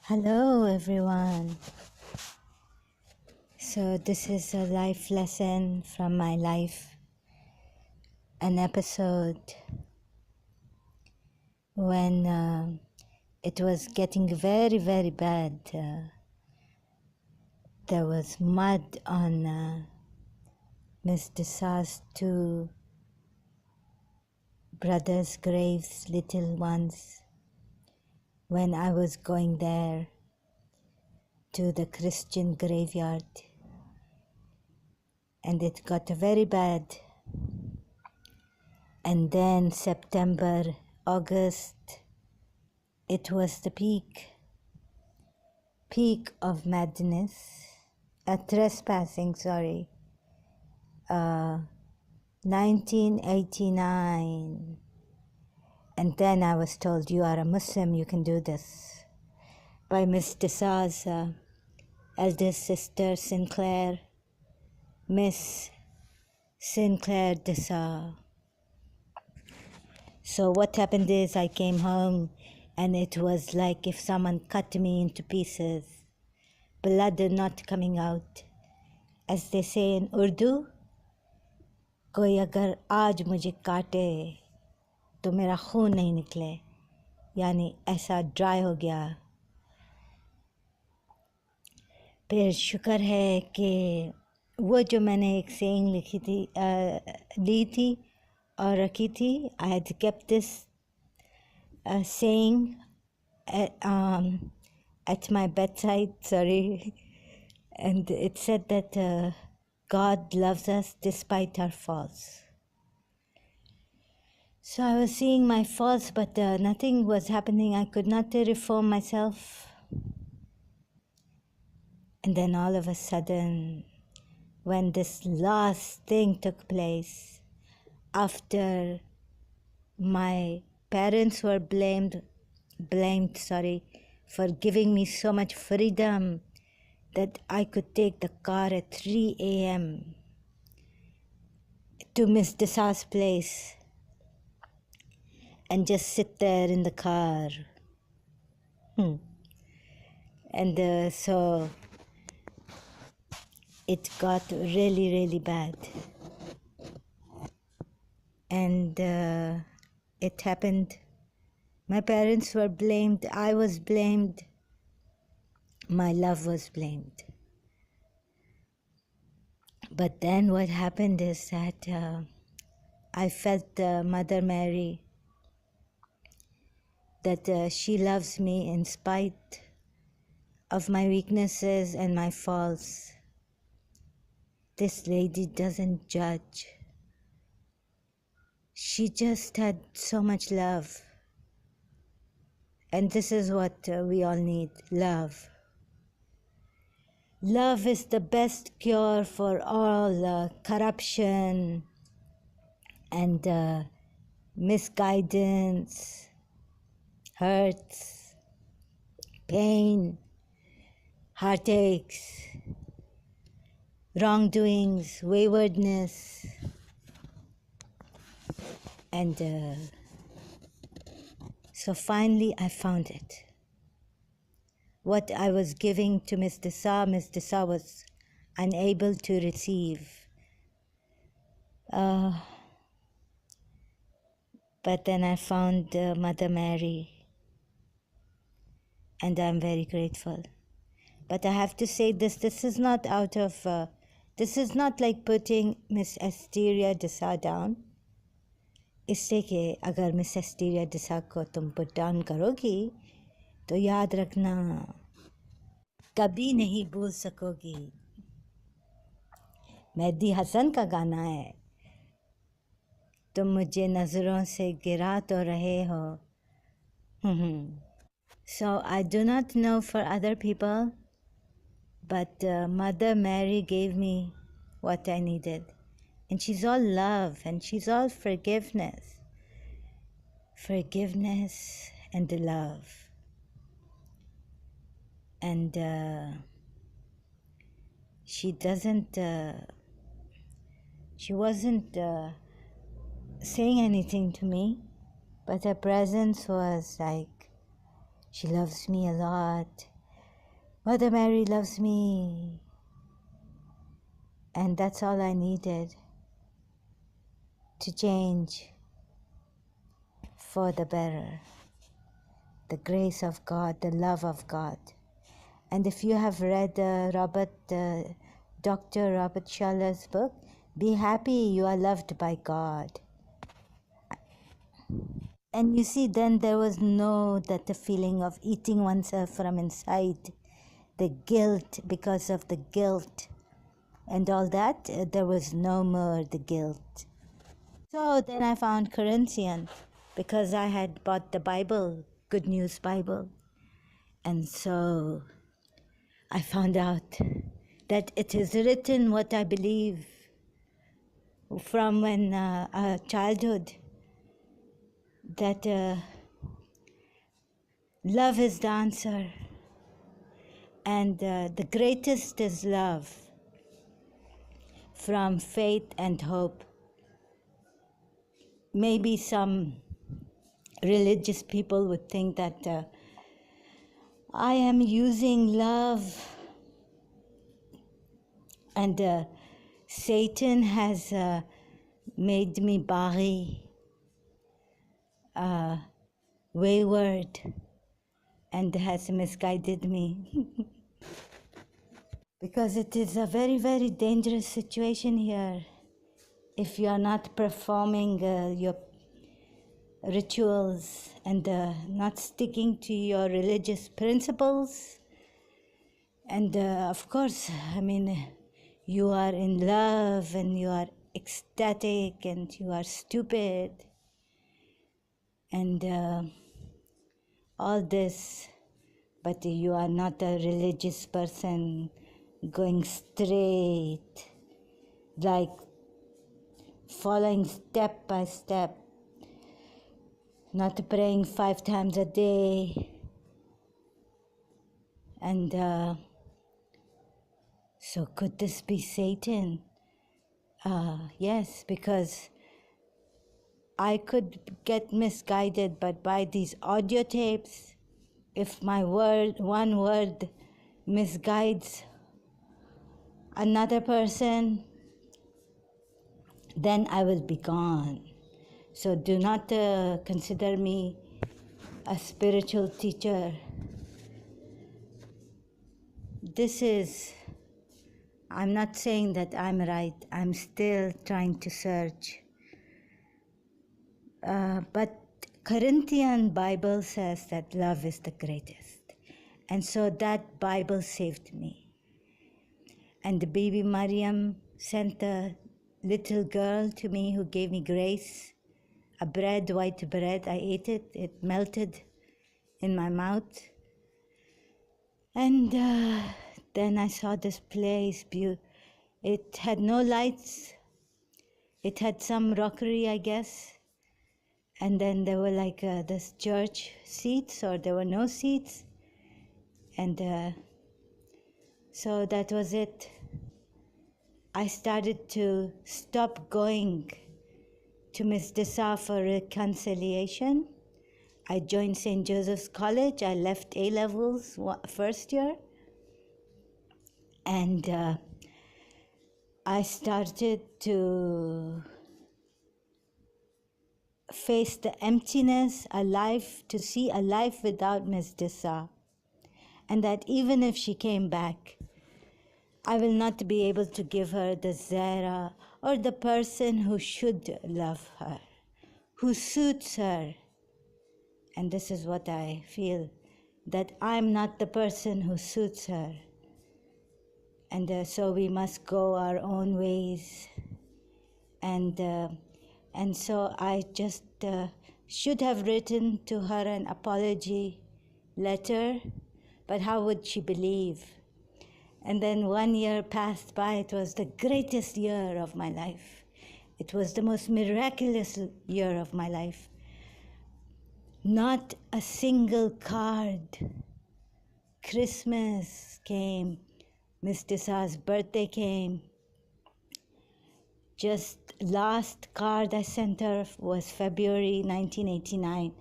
Hello, everyone. So, this is a life lesson from my life, an episode when it was getting very, very bad. There was mud on Miss Desai's two brothers' graves, little ones, when I was going there to the Christian graveyard. And it got very bad. And then September, August, it was the peak of madness, trespassing, 1989. And then I was told, you are a Muslim, you can do this, by Miss Desai's eldest sister, Sinclair, Miss Sinclair Desai. So what happened is I came home and it was like if someone cut me into pieces, blood not coming out. As they say in Urdu, कोई अगर आज मुझे काटे तो मेरा खून नहीं निकले, यानी ऐसा ड्राई हो गया. फिर शुक्र है कि वो जो मैंने एक सेइंग ली थी और रखी थी. I had kept this saying at my bedside, and it said that God loves us despite our faults. So I was seeing my faults, but nothing was happening. I could not reform myself. And then all of a sudden, when this last thing took place, after my parents were blamed, for giving me so much freedom that I could take the car at 3 a.m. to Miss Desai's place and just sit there in the car. And so it got really, really bad. And it happened. My parents were blamed. I was blamed. My love was blamed. But then what happened is that I felt Mother Mary, that she loves me in spite of my weaknesses and my faults. This lady doesn't judge. She just had so much love. And this is what we all need, love. Love is the best cure for all corruption and misguidance, hurts, pain, heartaches, wrongdoings, waywardness. And so finally I found it. What I was giving to Miss Desai was unable to receive. But then I found Mother Mary, and I'm very grateful. But I have to say this is not out of, this is not like putting Miss Ex-Shia Desai down. इससे कि अगर miss Asteria D'Sa को तुम put down करोगी तो याद रखना कभी नहीं भूल सकोगी. मेहदी हसन का गाना है, तुम मुझे नज़रों से गिरा तो रहे हो. So I do not know for other people, but Mother Mary gave me what I needed. And she's all love, and she's all forgiveness and love. And she wasn't saying anything to me, but her presence was like, she loves me a lot. Mother Mary loves me. And that's all I needed to change for the better. The grace of God, the love of God. And if you have read Dr. Robert Schull's book, be happy you are loved by God. And you see, then there was the feeling of eating oneself from inside, the guilt because of the guilt and all that. There was no more the guilt. So then I found Corinthians because I had bought the Bible, Good News Bible. And so I found out that it is written what I believe from when childhood, that love is the answer, and the greatest is love, from faith and hope. Maybe some religious people would think that I am using love, and Satan has made me bari, wayward, and has misguided me. Because it is a very, very dangerous situation here. If you are not performing your rituals and not sticking to your religious principles, and of course, I mean, you are in love and you are ecstatic and you are stupid and all this, but you are not a religious person going straight, like following step by step, not praying 5 times a day. And so could this be Satan? Yes, because I could get misguided, but by these audio tapes, if my one word misguides another person, then I will be gone. So do not consider me a spiritual teacher. I'm not saying that I'm right. I'm still trying to search. But Corinthian Bible says that love is the greatest. And so that Bible saved me. And the baby Mariam sent a little girl to me who gave me grace, a bread, white bread. I ate it. It melted in my mouth. And then I saw this place. It had no lights. It had some rockery, I guess. And then there were like this church seats, or there were no seats. And so that was it. I started to stop going to Miss Dessa for reconciliation. I joined St. Joseph's College. I left A-levels first year. And I started to face the emptiness, to see a life without Miss Dessa. And that even if she came back, I will not be able to give her the Zara or the person who should love her, who suits her. And this is what I feel, that I'm not the person who suits her. And so we must go our own ways. And so I just should have written to her an apology letter, but how would she believe? And then 1 year passed by. It was the greatest year of my life. It was the most miraculous year of my life. Not a single card. Christmas came. Miss Dessa's birthday came. Just last card I sent her was February 1989,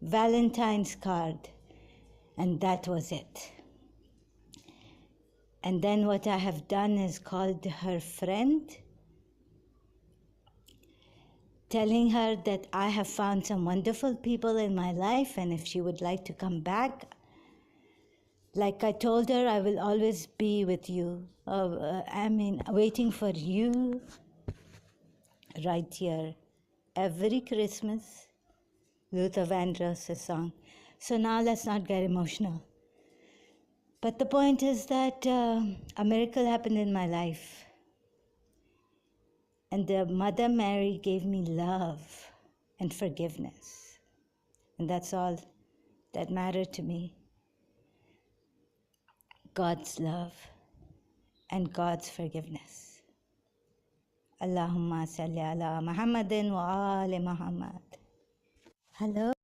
Valentine's card, and that was it. And then what I have done is called her friend, telling her that I have found some wonderful people in my life, and if she would like to come back, like I told her, I will always be with you. Waiting for you right here. Every Christmas, Luther Vandross's song. So now let's not get emotional. But the point is that a miracle happened in my life. And the Mother Mary gave me love and forgiveness. And that's all that mattered to me. God's love and God's forgiveness. Allahumma salli ala Muhammadin wa ali Muhammad. Hello?